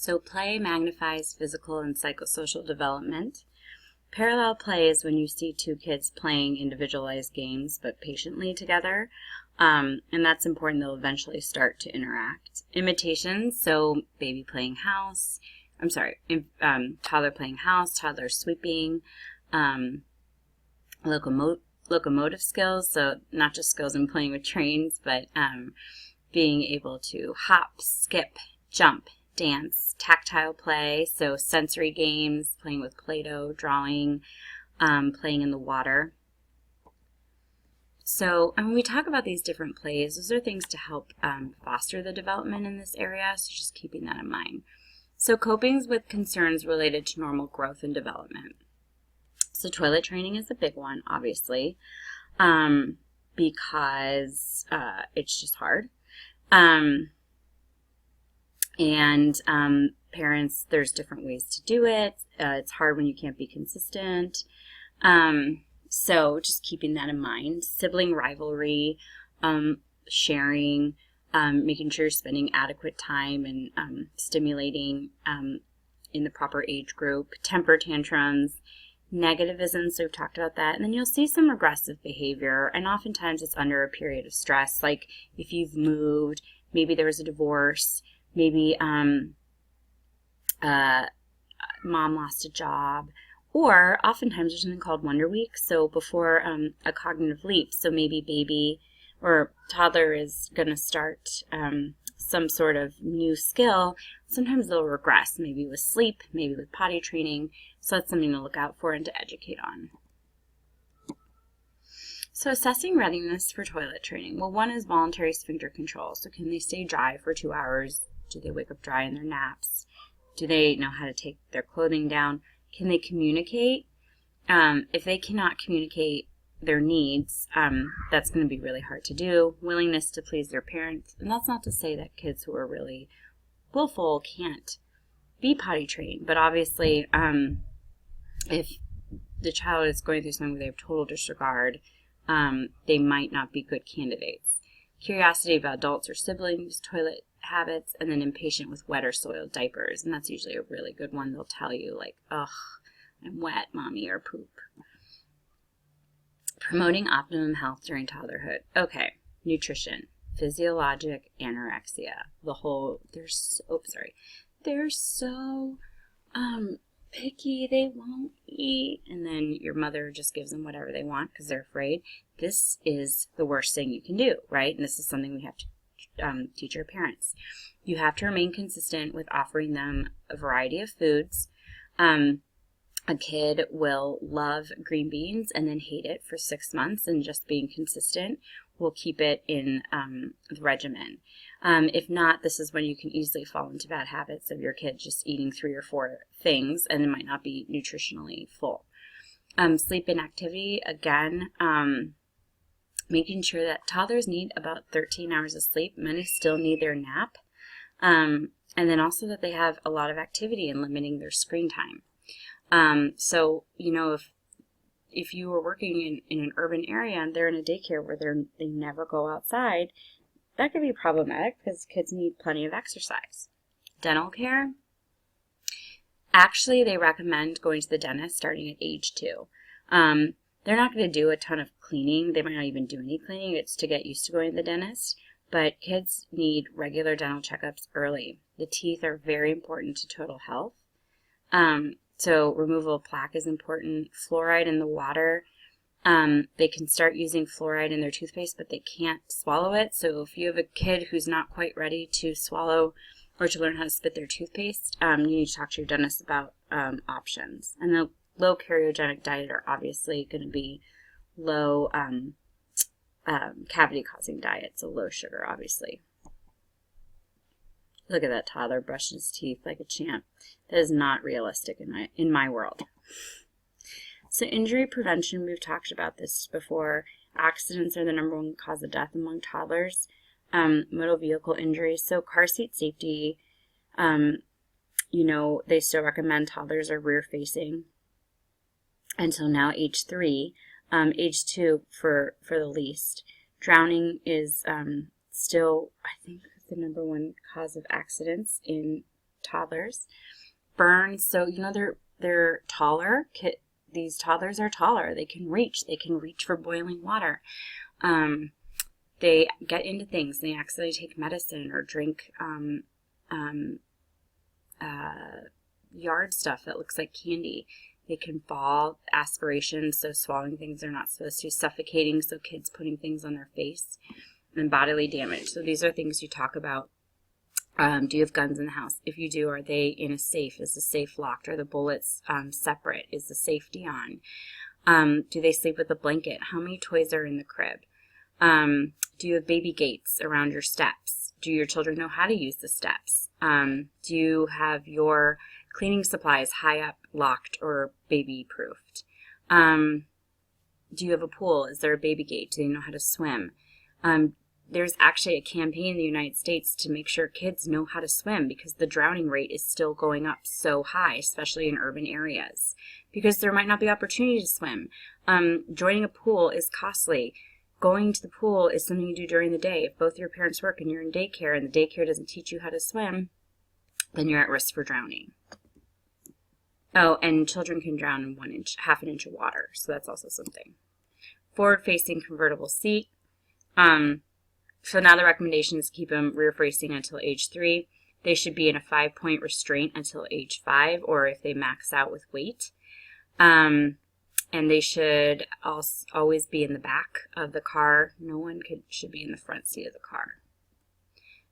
So play magnifies physical and psychosocial development. Parallel play is when you see two kids playing individualized games but patiently together, and that's important. They'll eventually start to interact. Imitations, so baby playing house, toddler playing house, toddler sweeping, locomotive skills, so not just skills in playing with trains, but being able to hop, skip, jump, dance, tactile play, so sensory games, playing with Play-Doh, drawing, playing in the water. So when we talk about these different plays, those are things to help foster the development in this area, so just keeping that in mind. So coping with concerns related to normal growth and development. So toilet training is a big one, obviously, because it's just hard. Parents, there's different ways to do it. It's hard when you can't be consistent. So just keeping that in mind. Sibling rivalry, sharing, making sure you're spending adequate time and stimulating in the proper age group. Temper tantrums, negativism, so we've talked about that. And then you'll see some regressive behavior, and oftentimes it's under a period of stress, like if you've moved, maybe there was a divorce, maybe mom lost a job, or oftentimes there's something called Wonder Week, so before a cognitive leap, so maybe baby or toddler is going to start some sort of new skill. Sometimes they'll regress, maybe with sleep, maybe with potty training, so that's something to look out for and to educate on. So assessing readiness for toilet training. Well, one is voluntary sphincter control. So can they stay dry for 2 hours? Do they wake up dry in their naps? Do they know how to take their clothing down? Can they communicate? If they cannot communicate their needs, that's going to be really hard to do. Willingness to please their parents. And that's not to say that kids who are really willful can't be potty trained. But obviously, if the child is going through something where they have total disregard, they might not be good candidates. Curiosity about adults or siblings, toilet habits, and then impatient with wet or soiled diapers. And that's usually a really good one. They'll tell you, like, ugh, I'm wet, mommy, or poop. Promoting optimum health during toddlerhood. Okay, nutrition, physiologic anorexia. They're so picky, they won't eat, and then your mother just gives them whatever they want because they're afraid. This is the worst thing you can do, right? And this is something we have to teach our parents. You have to remain consistent with offering them a variety of foods. A kid will love green beans and then hate it for 6 months, and just being consistent will keep it in the regimen. If not, this is when you can easily fall into bad habits of your kid just eating 3 or 4 things, and it might not be nutritionally full. Sleep and activity, again, making sure that toddlers need about 13 hours of sleep. Many still need their nap. And then also that they have a lot of activity and limiting their screen time. So, you know, if you were working in an urban area and they're in a daycare where they never go outside, that could be problematic because kids need plenty of exercise. Dental care. Actually, they recommend going to the dentist starting at age 2. They're not going to do a ton of cleaning. They might not even do any cleaning. It's to get used to going to the dentist. But kids need regular dental checkups early. The teeth are very important to total health. So removal of plaque is important. Fluoride in the water. They can start using fluoride in their toothpaste, but they can't swallow it. So if you have a kid who's not quite ready to swallow or to learn how to spit their toothpaste, you need to talk to your dentist about options. And the low cariogenic diet are obviously going to be low cavity-causing diet, so low sugar, obviously. Look at that toddler brushing his teeth like a champ. That is not realistic in my world. So injury prevention, we've talked about this before. Accidents are the #1 cause of death among toddlers. Motor vehicle injuries. So car seat safety, you know, they still recommend toddlers are rear facing until now age 3. Age 2 for the least. Drowning is still, I think, the #1 cause of accidents in toddlers. Burns, so they're taller. These toddlers are taller. They can reach for boiling water. They get into things. They accidentally take medicine or drink yard stuff that looks like candy. They can fall, aspiration, so swallowing things they're not supposed to, suffocating, so kids putting things on their face, and bodily damage. So these are things you talk about. Do you have guns in the house? If you do, are they in a safe? Is the safe locked? Are the bullets separate? Is the safety on? Do they sleep with a blanket? How many toys are in the crib? Do you have baby gates around your steps? Do your children know how to use the steps? Do you have your cleaning supplies high up, locked, or baby-proofed? Do you have a pool? Is there a baby gate? Do they know how to swim? There's actually a campaign in the United States to make sure kids know how to swim because the drowning rate is still going up so high, especially in urban areas, because there might not be opportunity to swim. Joining a pool is costly. Going to the pool is something you do during the day. If both your parents work and you're in daycare and the daycare doesn't teach you how to swim, then you're at risk for drowning. Oh, and children can drown in half an inch of water, so that's also something. Forward-facing convertible seat. So now the recommendation is keep them rear-facing until age 3. They should be in a 5-point restraint until age 5, or if they max out with weight. And they should always be in the back of the car. No one should be in the front seat of the car.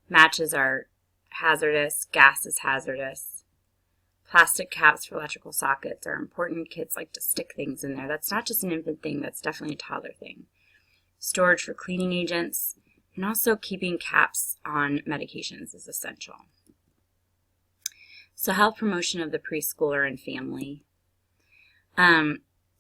Matches are hazardous. Gas is hazardous. Plastic caps for electrical sockets are important. Kids like to stick things in there. That's not just an infant thing. That's definitely a toddler thing. Storage for cleaning agents. And also keeping caps on medications is essential. So health promotion of the preschooler and family.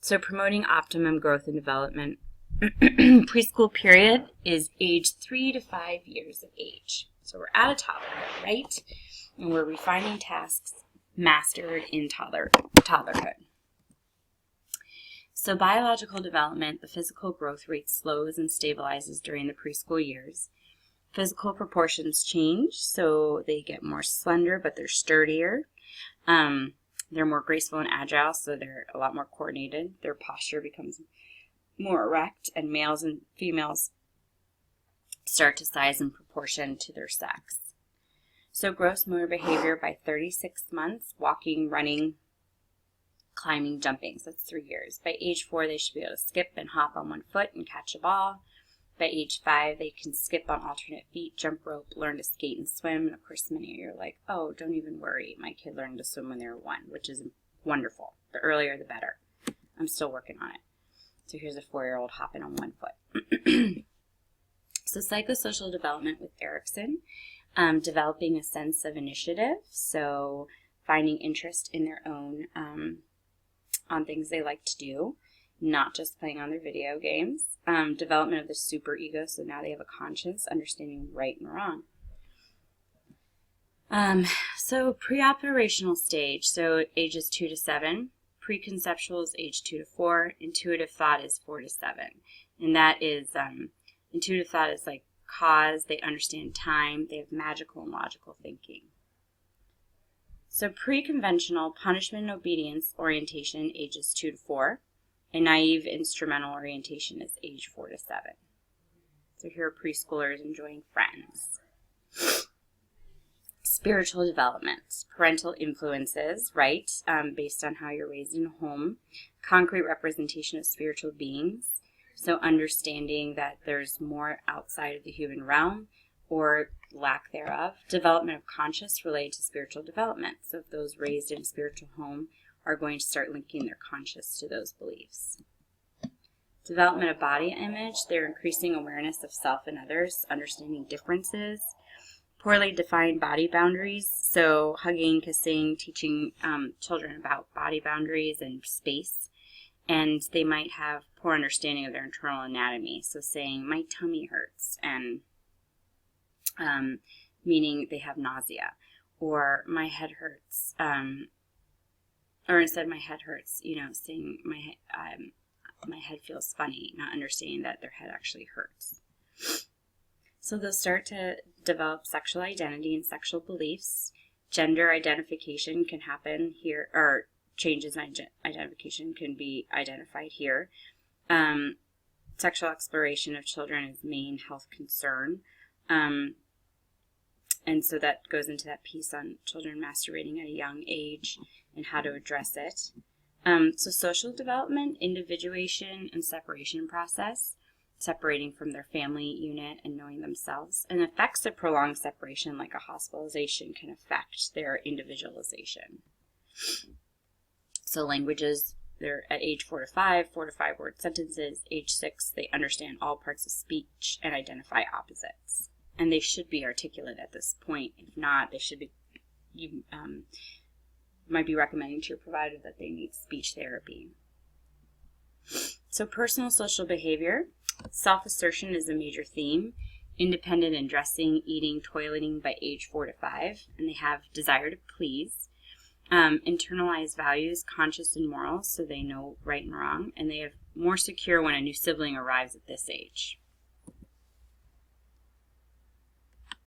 So promoting optimum growth and development. Preschool period is age 3 to 5 years of age. So we're at a toddlerhood, right? And we're refining tasks mastered in toddlerhood. So biological development, the physical growth rate slows and stabilizes during the preschool years. Physical proportions change, so they get more slender, but they're sturdier. They're more graceful and agile, so they're a lot more coordinated. Their posture becomes more erect, and males and females start to size in proportion to their sex. So gross motor behavior by 36 months, walking, running, climbing, jumping, so that's 3 years. By age 4, they should be able to skip and hop on one foot and catch a ball. By age 5, they can skip on alternate feet, jump rope, learn to skate and swim. And of course, many of you are like, oh, don't even worry. My kid learned to swim when they were 1, which is wonderful. The earlier, the better. I'm still working on it. So here's a 4-year-old hopping on one foot. So psychosocial development with Erickson, developing a sense of initiative. So finding interest in their own, on things they like to do. Not just playing on their video games. Development of the superego, so now they have a conscience, understanding right and wrong. So pre-operational stage, so ages 2 to 7. Preconceptual is age 2 to 4. Intuitive thought is 4 to 7. And that is, intuitive thought is like cause, they understand time, they have magical and logical thinking. So pre-conventional punishment and obedience orientation, ages 2 to 4. A naive instrumental orientation is age 4 to 7. So here are preschoolers enjoying friends. Spiritual development, parental influences, right, based on how you're raised in a home. Concrete representation of spiritual beings, so understanding that there's more outside of the human realm or lack thereof. Development of conscious related to spiritual development, so if those raised in a spiritual home are going to start linking their conscious to those beliefs. Development of body image, they're increasing awareness of self and others, understanding differences. Poorly defined body boundaries, so hugging, kissing, teaching children about body boundaries and space. And they might have poor understanding of their internal anatomy, so saying, my tummy hurts, and meaning they have nausea, or my head hurts, or instead my head hurts, saying my head feels funny, not understanding that their head actually hurts. So they'll start to develop sexual identity and sexual beliefs, Gender identification can happen here, or changes in identification can be identified here. Sexual exploration of children is main health concern. And so that goes into that piece on children masturbating at a young age and how to address it. So social development, individuation, and separation process, separating from their family unit and knowing themselves. And effects of prolonged separation, like a hospitalization, can affect their individualization. So languages, they're at age 4 to 5, 4 to 5 word sentences. Age 6, they understand all parts of speech and identify opposites. And they should be articulate at this point. If not, they should be, you might be recommending to your provider that they need speech therapy. So personal social behavior, self-assertion is a major theme. Independent in dressing, eating, toileting by age 4 to 5, and they have desire to please. Internalized values, conscious and moral, so they know right and wrong, and they have more secure when a new sibling arrives at this age.